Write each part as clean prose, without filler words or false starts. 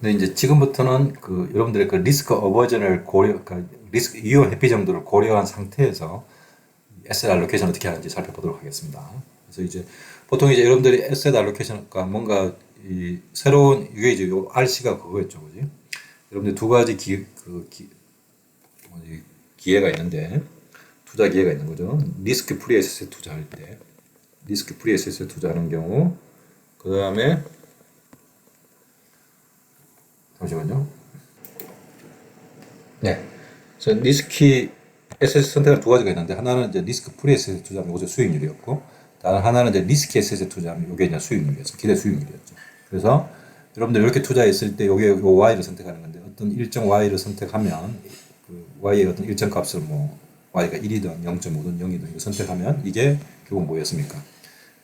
근데 이제 지금부터는 여러분들의 리스크 어버전을 리스크 이용 회피 정도를 고려한 상태에서 에셋 알로케이션 어떻게 하는지 살펴보도록 하겠습니다. 그래서 이제 보통 이제 여러분들이 에셋 알로케이션과 뭔가 이 새로운 이게 이제 요 RC가 그거였죠, 그지? 여러분들 두 가지 기회가 있는데 투자 기회가 있는 거죠. 리스크 프리 에셋에 투자할 때, 리스크 프리 에셋에 투자하는 경우, 그 다음에 잠시만요. 네. 그래서 리스키 에셋 선택은 두 가지가 있는데 하나는 이제 리스크 프리 에셋에 투자하면 이게 수익률이었고 다른 하나는 이제 리스키 에셋에 투자하면 이게 이제 수익률이었죠. 기대 수익률이었죠. 그래서 여러분들 이렇게 투자했을 때 요게 요 Y를 선택하는 건데 어떤 일정 Y를 선택하면 그 Y의 어떤 일정 값을 뭐 Y가 1이든 0.5든 0이든 이거 선택하면 이게 결국 뭐였습니까?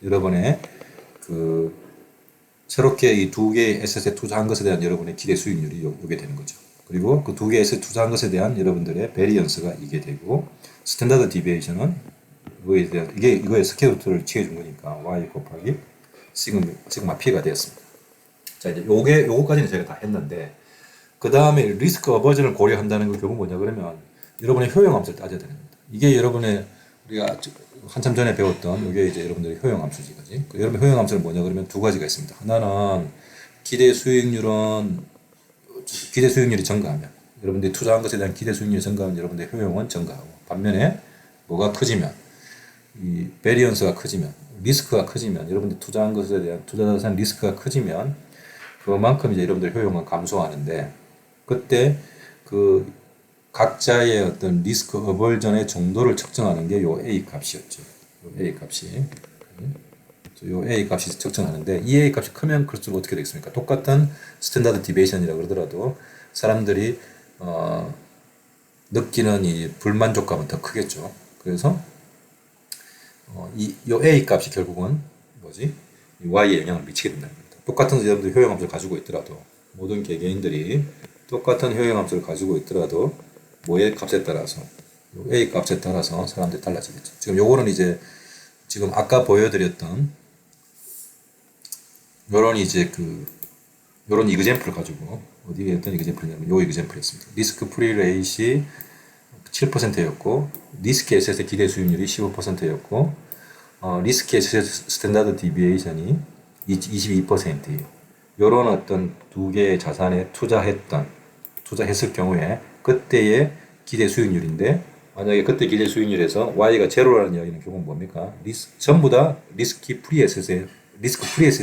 여러분의 그 새롭게 이 두 개의 에셋에 투자한 것에 대한 여러분의 기대 수익률이 요게 되는 거죠. 그리고 그 두 개의 에셋 투자한 것에 대한 여러분들의 베리언스가 이게 되고 스탠다드 디비에이션은 이거에 대한 이거의 스퀘어루트를 취해준 거니까 y 곱하기 시그마 p가 되었습니다. 자 이제 요거까지는 제가 다 했는데 그 다음에 리스크 어버전을 고려한다는 게 결국 뭐냐 그러면 여러분의 효용함수를 따져야 되는 겁니다. 이게 여러분의 우리가 한참 전에 배웠던 이게 이제 여러분들의 효용함수지, 그지? 여러분 효용함수는 뭐냐 그러면 두 가지가 있습니다. 하나는 기대 수익률이 증가하면 여러분들이 투자한 것에 대한 기대 수익률이 증가하면 여러분들의 효용은 증가하고 반면에 뭐가 커지면 이 베리언스가 커지면 리스크가 커지면 여러분들이 투자한 것에 대한 투자자산 리스크가 커지면 그만큼 이제 여러분들 효용은 감소하는데 그때 그 각자의 어떤 리스크 어벌전의 정도를 측정하는 게 요 A 값이었죠. 요 A 값이. 요 A 값이 측정하는데 이 A 값이 크면 클수록 어떻게 되겠습니까? 똑같은 스탠다드 디베이션이라 그러더라도 사람들이 느끼는 이 불만족감은 더 크겠죠. 그래서 요 A 값이 결국은 뭐지? 이 Y에 영향을 미치게 된다는 겁니다. 똑같은 여러분들 효용함수를 가지고 있더라도 모든 개개인들이 똑같은 효용함수를 가지고 있더라도 뭐의 값에 따라서 A 값에 따라서 사람들이 달라지겠죠. 지금 요거는 이제 지금 아까 보여드렸던 요런 이제 요런 이그젬플을 가지고 어디에 어떤 이그젬플이냐면 요 이그젬플이었습니다. 리스크 프리 레이시 7%였고 리스크 에셋의 기대 수익률이 15%였고 리스크 에셋 스탠다드 디비에이션이 22%예요. 요런 어떤 두 개의 자산에 투자했을 경우에 그때의 기대 수익률인데 만약에 그때 기대 수익률에서 Y가 제로라는 이야기는 결국 뭡니까? 전부 다 리스크 프리 에셋에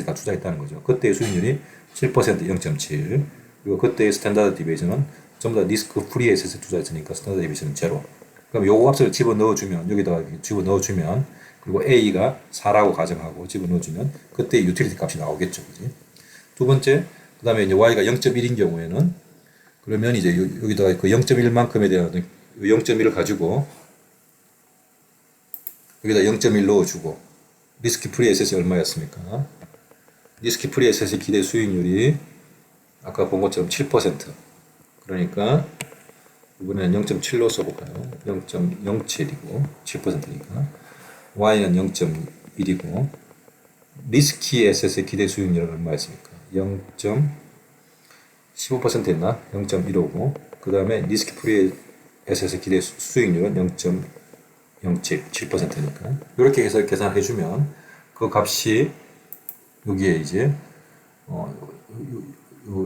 다 투자했다는 거죠. 그때의 수익률이 7%, 0.7. 그리고 그때의 스탠다드 디비에이션은 전부 다 리스크 프리 에셋에 투자했으니까 스탠다드 디비에이션은 제로. 그럼 요거 값을 집어넣어주면 여기다가 집어넣어주면 그리고 A가 4라고 가정하고 집어넣어주면 그때 유틸리티 값이 나오겠죠. 그지? 두 번째, 그 다음에 이제 Y가 0.1인 경우에는 그러면 이제 여기다가 그 0.1만큼에 대한 0.1을 가지고 여기다 0.1 넣어주고 리스크 프리 에셋이 얼마였습니까? 리스크 프리 에셋의 기대 수익률이 아까 본 것처럼 7%. 그러니까 이번에는 0.7로 써볼까요? 0.07이고 7%니까 Y는 0.1이고 리스키 에셋의 기대 수익률은 얼마였습니까? 15%였나? 0.15고 그 다음에 리스크 프리 에셋의 기대 수익률은 0.07, 7%니까 이렇게 해서 계산해주면 그 값이 여기에 이제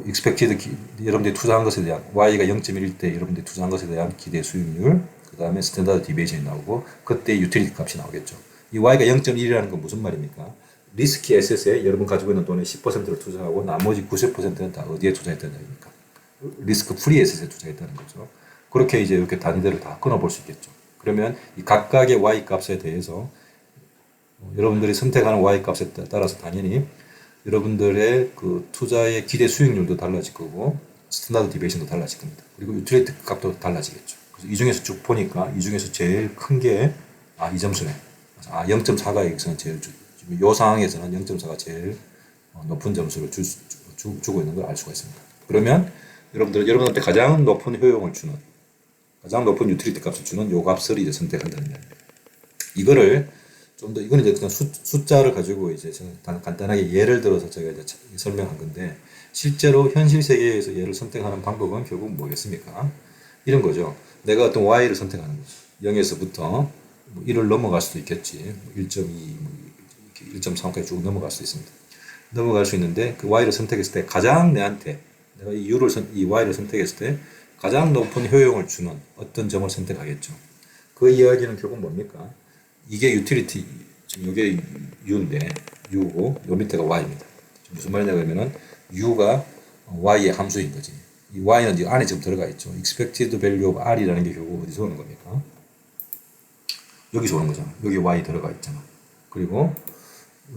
expected 여러분들이 투자한 것에 대한 Y가 0.1일 때 여러분들이 투자한 것에 대한 기대 수익률 그 다음에 스탠다드 디비에이션이 나오고 그때 유틸리티 값이 나오겠죠. 이 Y가 0.1이라는 건 무슨 말입니까? 리스키 에셋에 여러분 가지고 있는 돈의 10%를 투자하고 나머지 90%는 다 어디에 투자했다는 얘기입니까? 리스크 프리 에셋에 투자했다는 거죠. 그렇게 이제 이렇게 단위들을 다 끊어볼 수 있겠죠. 그러면 이 각각의 Y 값에 대해서 여러분들이 선택하는 Y 값에 따라서 당연히 여러분들의 그 투자의 기대 수익률도 달라질 거고 스탠다드 디베이션도 달라질 겁니다. 그리고 유틸리티 값도 달라지겠죠. 그래서 이 중에서 쭉 보니까 이 중에서 제일 큰 게 이 점수네. 0.4가 여기서는 제일 이 상황에서는 0.4가 제일 높은 점수를 주고 있는 걸 알 수가 있습니다. 그러면 여러분한테 가장 높은 효용을 주는 가장 높은 유틸리티 값을 주는 요 값을 이제 선택한다는 거예요. 이거를 좀 더 이거는 이제 그냥 숫자를 가지고 이제 저는 간단하게 예를 들어서 제가 이제 설명한 건데 실제로 현실 세계에서 얘를 선택하는 방법은 결국 뭐겠습니까? 이런 거죠. 내가 어떤 y를 선택하는 거죠. 0에서부터 뭐 1을 넘어갈 수도 있겠지. 1.2, 1.3까지 쭉 넘어갈 수 있습니다. 넘어갈 수 있는데 그 y를 선택했을 때 가장 내한테 내가 이 y를 선택했을 때 가장 높은 효용을 주는 어떤 점을 선택하겠죠. 그 이야기는 결국 뭡니까? 이게 유틸리티, 지금 이게 u인데 u고 요 밑에가 y입니다. 무슨 말이냐 그러면은 u가 y의 함수인 거지. 이 y는 이 안에 지금 들어가 있죠. expected value of r이라는 게 결국 어디서 오는 겁니까? 여기서 오는 거잖아. 여기 y 들어가 있잖아. 그리고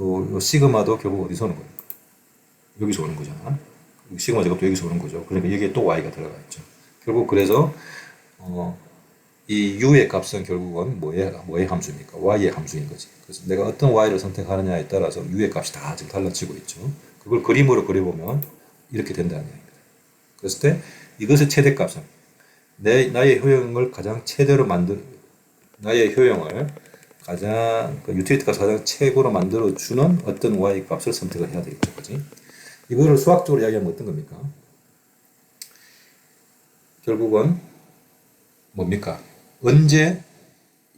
요 시그마도 결국 어디서 오는 겁니까? 여기서 오는 거잖아. 시그마 제곱도 여기서 오는 거죠. 그러니까 여기에 또 y가 들어가 있죠. 결국 그래서 이 u의 값은 결국은 뭐의 함수입니까? y의 함수인 거지. 그래서 내가 어떤 y를 선택하느냐에 따라서 u의 값이 다 지금 달라지고 있죠. 그걸 그림으로 그려보면 이렇게 된다는 얘기입니다. 그랬을 때 이것의 최대값은 나의 효용을 가장 최대로 나의 효용을 가장 유틸리티 값을 가장 최고로 만들어 주는 어떤 y 값을 선택을 해야 되겠죠, 그지? 이거를 수학적으로 이야기하면 어떤 겁니까? 결국은 뭡니까? 언제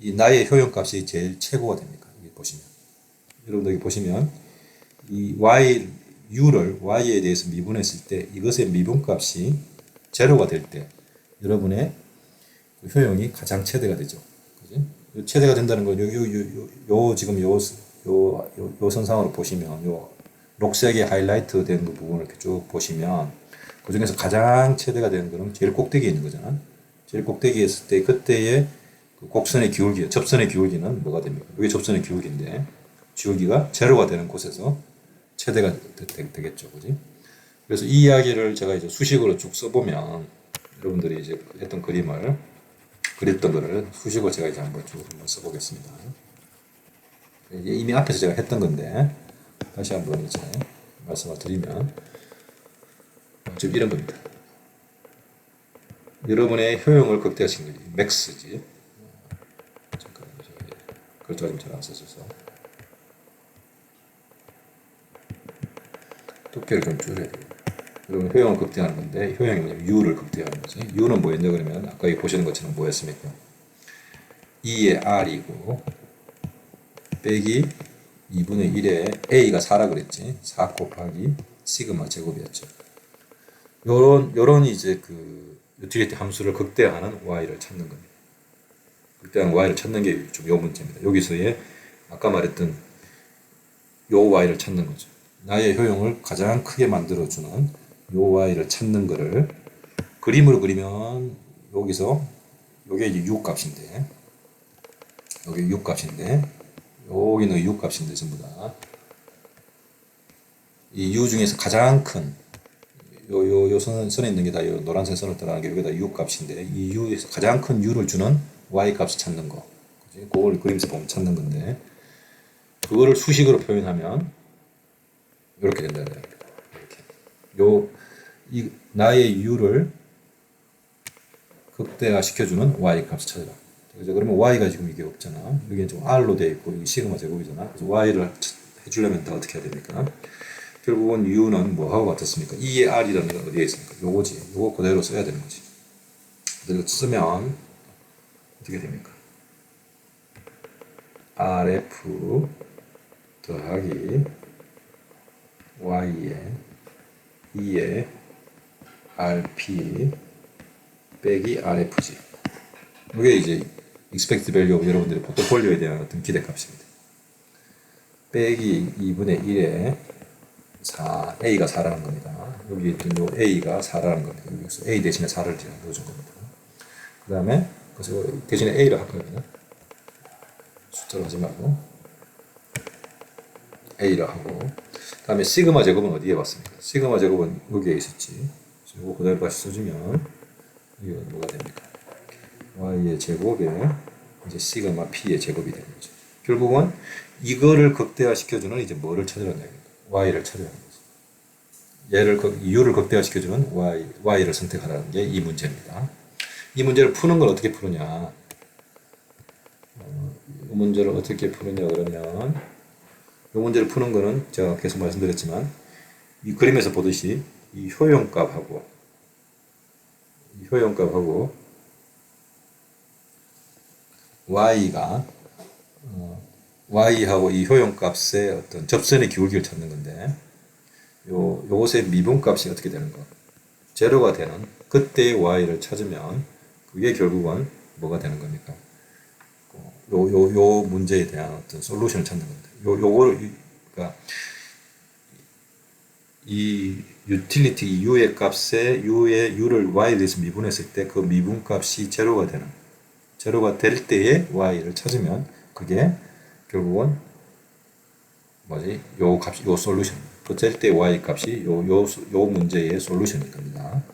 이 나의 효용값이 제일 최고가 됩니까? 여기 보시면. 여러분들 여기 보시면 이 u를 y에 대해서 미분했을 때 이것의 미분값이 제로가 될 때 여러분의 그 효용이 가장 최대가 되죠. 그지? 최대가 된다는 건 지금 요 선상으로 보시면 요 녹색에 하이라이트 된 부분을 이렇게 쭉 보시면 그 중에서 가장 최대가 되는 거는 제일 꼭대기에 있는 거잖아. 제일 꼭대기에 있을 때 그때의 그 곡선의 기울기, 접선의 기울기는 뭐가 됩니까? 이게 접선의 기울기인데 기울기가 제로가 되는 곳에서 최대가 되겠죠, 그지? 그래서 이 이야기를 제가 이제 수식으로 쭉 써보면 여러분들이 이제 했던 그렸던 거를 수식으로 제가 이제 한번 써보겠습니다. 이미 앞에서 제가 했던 건데 다시 한번 이제 말씀을 드리면 지금 이런 겁니다. 여러분의 효용을 극대화시킨 거지. 맥스지. 잠깐 글자가 좀 잘 안 써져서 두께를 좀 줄여야 돼요. 여러분 효용을 극대화하는 건데 효용이 뭐냐면 u를 극대화하는 거지. u는 뭐였냐 그러면 아까 보시는 것처럼 뭐였습니까? 2의 r이고 빼기 2분의 1에 a가 4라 그랬지. 4 곱하기 시그마 제곱이었죠. 요런 이제 그 유틸리티 함수를 극대화하는 y를 찾는 겁니다. 극대화하는 y를 찾는 게 좀 요 문제입니다. 여기서의 아까 말했던 요 y를 찾는 거죠. 나의 효용을 가장 크게 만들어주는 요 y를 찾는 거를 그림으로 그리면 여기서 요게 이제 u 값인데 여기 u 값인데 여기는 u 값인데 전부 다 이 u 중에서 가장 큰 요 선에 있는 게 다 요 노란색 선을 따라가는 게 여기다 u 값인데 이 u에서 가장 큰 u를 주는 y 값을 찾는 거. 그치? 그걸 그림에서 보면 찾는 건데 그거를 수식으로 표현하면 이렇게 된다는 거예요. 이렇게 나의 u를 극대화 시켜주는 y 값을 찾아라. 그죠? 그러면 y가 지금 이게 없잖아. 여기 좀 r로 되어 있고 여기 시그마 제곱이잖아. 그래서 y를 해주려면 다 어떻게 해야 됩니까? 결국은 u는 뭐하고 같았습니까? 2의 r이라는 건 어디에 있습니까? 요거지. 요거 그대로 써야 되는 거지. 그대로 쓰면 어떻게 됩니까? rf 더하기 y에 2의 rp 빼기 rfg. 이게 이제 expected value of 여러분들의 포트폴리오에 대한 어떤 기대값입니다. 빼기 2분의 1에 4, a가 4라는 겁니다. 여기 있던 요 a가 4라는 겁니다. 여기서 a 대신에 4를 넣어준 겁니다. 그 다음에 대신에 a를 할 거거든요. 숫자로 하지 말고 a를 하고 그 다음에 시그마 제곱은 어디에 봤습니까? 시그마 제곱은 여기에 있었지. 이거 그대로 다시 써주면 이게 뭐가 됩니까? y의 제곱에 이제 시그마 p의 제곱이 되는 거죠. 결국은 이거를 극대화시켜주는 이제 뭐를 찾으라는 얘기입니다. y를 찾으라는 거죠. u를 극대화시켜주는 y를 선택하라는 게 이 문제입니다. 이 문제를 푸는 걸 어떻게 푸느냐. 문제를 어떻게 푸느냐 그러면 이 문제를 푸는 거는 제가 계속 말씀드렸지만 이 그림에서 보듯이 이 효용값하고 y가 y하고 이 효용값의 어떤 접선의 기울기를 찾는 건데 요것의 미분값이 어떻게 되는 거? 제로가 되는 그때의 y를 찾으면 그게 결국은 뭐가 되는 겁니까? 요 문제에 대한 어떤 솔루션을 찾는 겁니다. 요거를 그러니까 이 유틸리티 u의 값에 u를 y에 대해서 미분했을 때 그 미분값이 제로가 될 때의 y를 찾으면 그게 결국은 뭐지? 요 솔루션. 그될 때 y 값이 요 문제의 솔루션일 겁니다.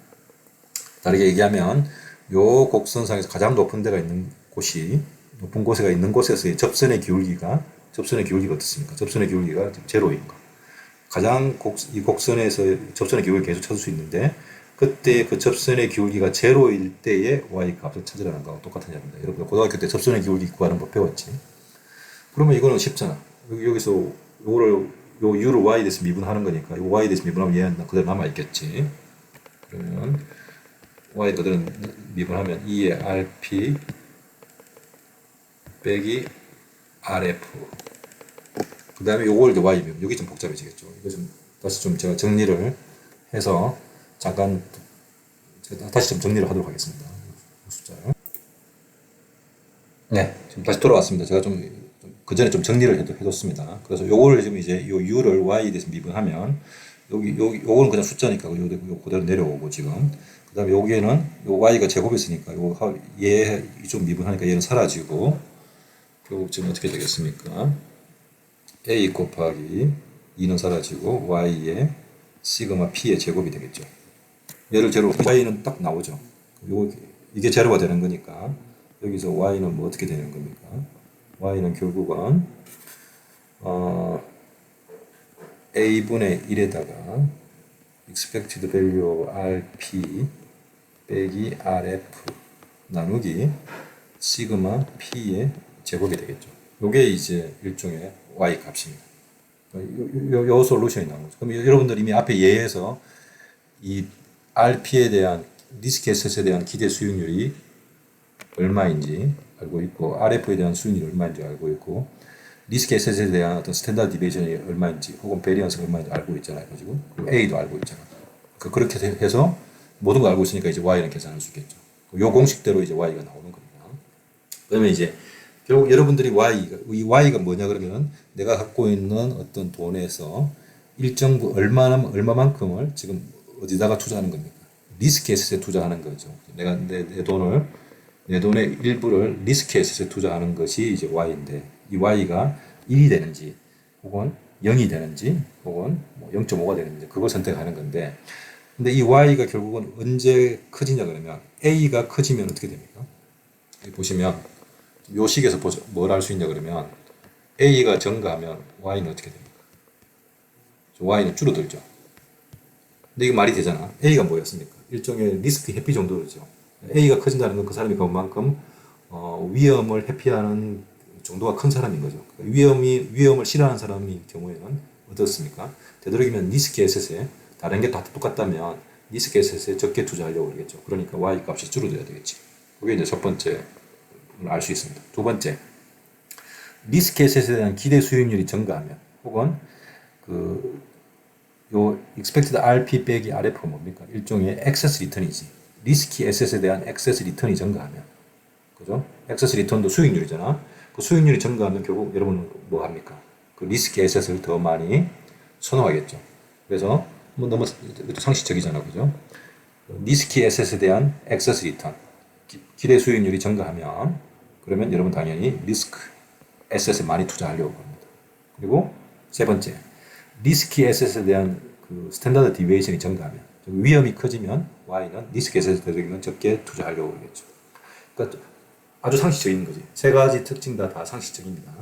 다르게 얘기하면 요 곡선상에서 가장 높은 데가 있는 곳이 높은 곳에가 있는 곳에서의 접선의 기울기가 어떻습니까? 접선의 기울기가 제로인 거. 이 곡선에서 접선의 기울기를 계속 찾을 수 있는데 그때 그 접선의 기울기가 제로일 때의 y 값을 찾으라는 거하고 똑같은 얘기입니다. 여러분 고등학교 때 접선의 기울기 구하는 법 배웠지? 그러면 이거는 쉽잖아. 여기서 요 u를 y에 대해서 미분하는 거니까 요 y에 대해서 미분하면 얘는 그대로 남아있겠지. 그러면 y 그대로 미분하면 2의 rp 빼기 rf 그 다음에 요걸 이제 y면 여기 좀 복잡해지겠죠. 이거 좀 다시 좀 제가 정리를 해서 잠깐 제가 다시 좀 정리를 하도록 하겠습니다. 숫자를. 네, 지금 다시 돌아왔습니다. 제가 그 전에 좀 정리를 해뒀습니다. 그래서 요거를 지금 이제 요 u를 y에 대해서 미분하면 요거는 그냥 숫자니까 요 그대로 내려오고 지금 그 다음에 여기에는 요 y가 제곱이 있으니까 얘 좀 미분하니까 얘는 사라지고 결국 지금 어떻게 되겠습니까? a 곱하기 2는 사라지고 y의 시그마 p의 제곱이 되겠죠. 얘를 제로 y는 딱 나오죠. 이게 제로가 되는 거니까 여기서 y는 뭐 어떻게 되는 겁니까? y는 결국은 a분의 1에다가 expected value of rp 빼기 rf 나누기 시그마 p의 제곱이 되겠죠. 요게 이제 일종의 y 값입니다. 요 솔루션이 나오는 거죠. 그럼 여러분들 이미 앞에 예에서 이 rp에 대한 리스크 에셋에 대한 기대 수익률이 얼마인지 알고 있고 rf에 대한 수익률이 얼마인지 알고 있고 리스크 에셋에 대한 어떤 스탠다드 디베이션이 얼마인지 혹은 베리언스가 얼마인지 알고 있잖아요. 그리고 a도 알고 있잖아요. 그렇게 해서 모든 걸 알고 있으니까 이제 y는 계산할 수 있겠죠. 요 공식대로 이제 y가 나오는 겁니다. 그러면 이제 결국 여러분들이 이 y가 뭐냐 그러면 내가 갖고 있는 어떤 돈에서 일정 얼마만큼을 지금 어디다가 투자하는 겁니까? 리스크 에셋에 투자하는 거죠. 내가 내 돈의 일부를 리스크 에셋에 투자하는 것이 이제 y인데 이 y가 1이 되는지 혹은 0이 되는지 혹은 0.5가 되는지 그걸 선택하는 건데 근데 이 y가 결국은 언제 커지냐 그러면 a가 커지면 어떻게 됩니까? 여기 보시면 요 식에서 뭘 알 수 있냐 그러면 a가 증가하면 y는 어떻게 됩니까? y는 줄어들죠. 근데 이거 말이 되잖아. a가 뭐였습니까? 일종의 리스크 회피 정도죠. a가 커진다는 건 그 사람이 그만큼 위험을 회피하는 정도가 큰 사람인 거죠. 위험을 싫어하는 사람인 경우에는 어떻습니까? 되도록이면 리스크 에셋에 다른 게 다 똑같다면 리스크 에셋에 적게 투자하려고 그러겠죠. 그러니까 y 값이 줄어들어야 되겠지. 그게 이제 첫 번째 알 수 있습니다. 두 번째, 리스크 에셋에 대한 기대 수익률이 증가하면 혹은 요 expected RP 빼기 RF가 뭡니까? 일종의 excess return이지. 리스키 에셋에 대한 excess return이 증가하면 그죠? excess return도 수익률이잖아. 그 수익률이 증가하면 결국 여러분은 뭐 합니까? 그 리스키 에셋을 더 많이 선호하겠죠. 그래서 뭐 너무 상식적이잖아. 그죠? 리스키 에셋에 대한 excess return 기대 수익률이 증가하면 그러면 여러분 당연히 리스크 에셋에 많이 투자하려고 합니다. 그리고 세 번째, 리스키 에셋에 대한 그 스탠다드 디베이션이 증가하면 위험이 커지면 y는 리스크 에셋에 대한 적게 투자하려고 그러겠죠. 그러니까 아주 상식적인 거지. 세 가지 특징 다 상식적입니다.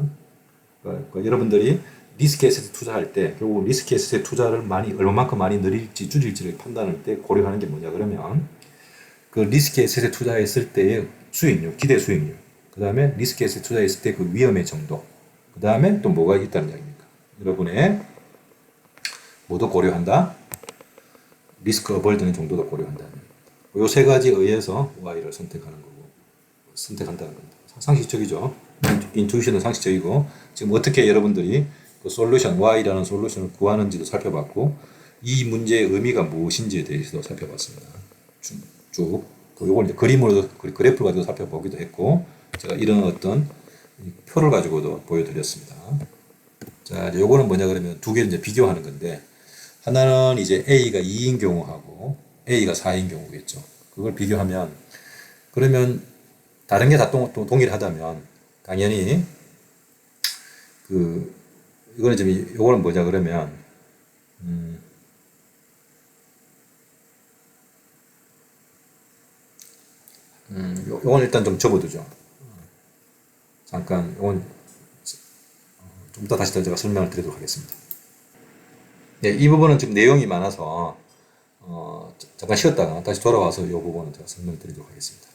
그러니까 여러분들이 리스크 에셋에 투자할 때 결국 리스크 에셋에 투자를 얼마만큼 많이 늘릴지 줄일지를 판단할 때 고려하는 게 뭐냐 그러면 그 리스크 에셋에 투자했을 때의 수익률, 기대 수익률, 그 그 다음에 리스크 에셋 투자했을 때 그 위험의 정도. 그 다음에 또 뭐가 있다는 이야기입니까? 여러분의 뭐도 고려한다? 리스크 어벌드는 정도도 고려한다. 요 세 가지에 의해서 Y를 선택하는 거고, 선택한다는 겁니다. 상식적이죠. 인투이션은 상식적이고, 지금 어떻게 여러분들이 그 솔루션, Y라는 솔루션을 구하는지도 살펴봤고, 이 문제의 의미가 무엇인지에 대해서도 살펴봤습니다. 쭉. 요걸 이제 그림으로, 그래프를 가지고 살펴보기도 했고, 제가 이런 어떤 표를 가지고도 보여드렸습니다. 자, 이제 요거는 뭐냐 그러면 두 개를 이제 비교하는 건데, 하나는 이제 A가 2인 경우하고 A가 4인 경우겠죠. 그걸 비교하면, 그러면 다른 게 다 동일하다면, 당연히, 이거는 지금, 요거는 뭐냐 그러면, 요건 일단 좀 접어두죠. 잠깐, 요건 좀 이따 다시 제가 설명을 드리도록 하겠습니다. 네, 이 부분은 지금 내용이 많아서, 잠깐 쉬었다가 다시 돌아와서 이 부분은 제가 설명을 드리도록 하겠습니다.